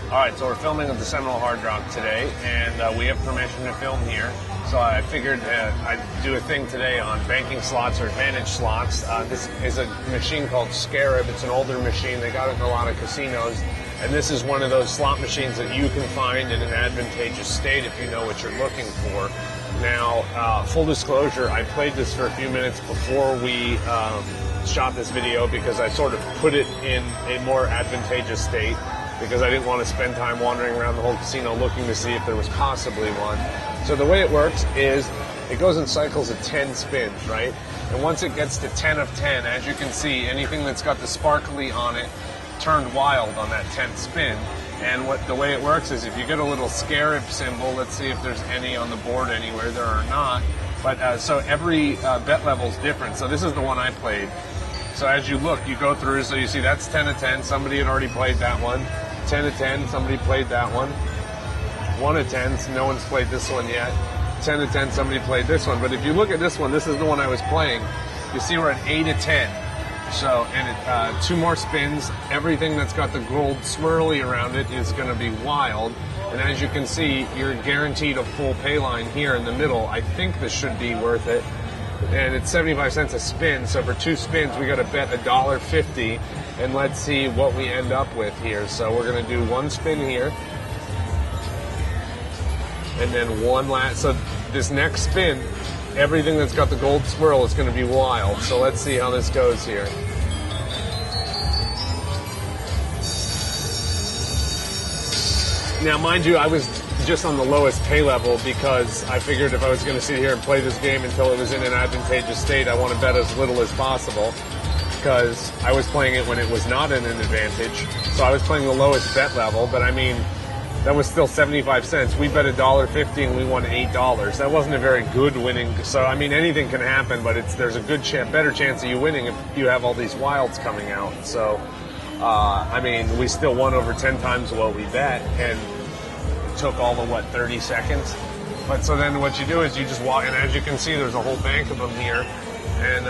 Alright, so we're filming at the Seminole Hard Rock today, and we have permission to film here. So I figured I'd do a thing today on banking slots or advantage slots. This is a machine called Scarab. It's an older machine. They got it in a lot of casinos. And this is one of those slot machines that you can find in an advantageous state if you know what you're looking for. Now, full disclosure, I played this for a few minutes before we shot this video because I sort of put it in a more advantageous state, because I didn't want to spend time wandering around the whole casino looking to see if there was possibly one. So the way it works is it goes in cycles of 10 spins, right? And once it gets to 10 of 10, as you can see, anything that's got the sparkly on it turned wild on that 10th spin. And the way it works is if you get a little Scarab symbol, let's see if there's any on the board anywhere. There are not. But so every bet level is different. So this is the one I played. So as you look, you go through, so you see that's 10 of 10. Somebody had already played that one. 10 of 10, somebody played that one. 1 of 10, so no one's played this one yet. 10 of 10, somebody played this one. But if you look at this one, this is the one I was playing. You see we're at 8 of 10. So, and 2 more spins. Everything that's got the gold swirly around it is going to be wild. And as you can see, you're guaranteed a full pay line here in the middle. I think this should be worth it. And it's 75 cents a spin, so for 2 spins we got to bet $1.50, and let's see what we end up with here. So we're going to do 1 spin here, and then 1 last. So this next spin, everything that's got the gold swirl is going to be wild. So let's see how this goes here. Now, mind you, I was just on the lowest pay level because I figured if I was going to sit here and play this game until it was in an advantageous state, I want to bet as little as possible, because I was playing it when it was not in an advantage. So I was playing the lowest bet level, but I mean, that was still 75 cents. We bet $1.50 and we won $8. That wasn't a very good winning. So I mean, anything can happen, but there's a good better chance of you winning if you have all these wilds coming out. So I mean, we still won over 10 times what we bet, and it took all the 30 seconds. But so then what you do is you just walk, and as you can see, there's a whole bank of them here. And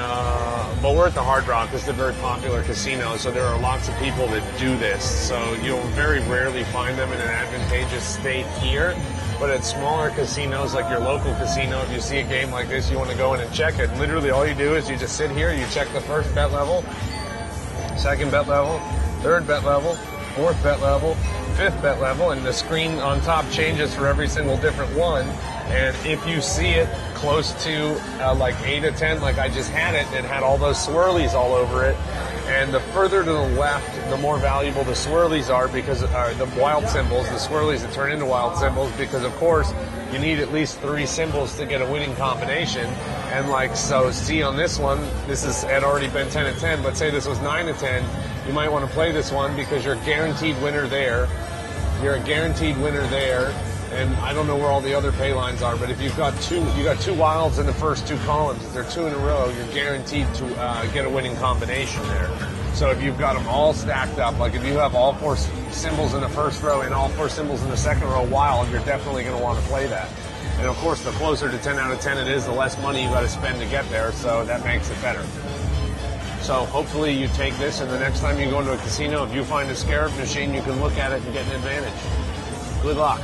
but we're at the Hard Rock. This is a very popular casino, so there are lots of people that do this. So you'll very rarely find them in an advantageous state here. But at smaller casinos, like your local casino, if you see a game like this, you want to go in and check it. Literally, all you do is you just sit here, you check the first bet level, second bet level, third bet level, fourth bet level, fifth bet level, and the screen on top changes for every single different one. And if you see it close to like 8 of 10, like I just had it, and it had all those swirlies all over it. And the further to the left, the more valuable the swirlies are, because the wild symbols, the swirlies that turn into wild symbols, because of course you need at least 3 symbols to get a winning combination. And like, so see on this one, had already been 10 of 10, but say this was 9 of 10, you might want to play this one because you're a guaranteed winner there. You're a guaranteed winner there. And I don't know where all the other pay lines are, but if you got two wilds in the first 2 columns, if they're 2 in a row, you're guaranteed to get a winning combination there. So if you've got them all stacked up, like if you have all 4 symbols in the first row and all 4 symbols in the second row wild, you're definitely going to want to play that. And of course, the closer to 10 out of 10 it is, the less money you got to spend to get there, so that makes it better. So hopefully you take this, and the next time you go into a casino, if you find a Scarab machine, you can look at it and get an advantage. Good luck.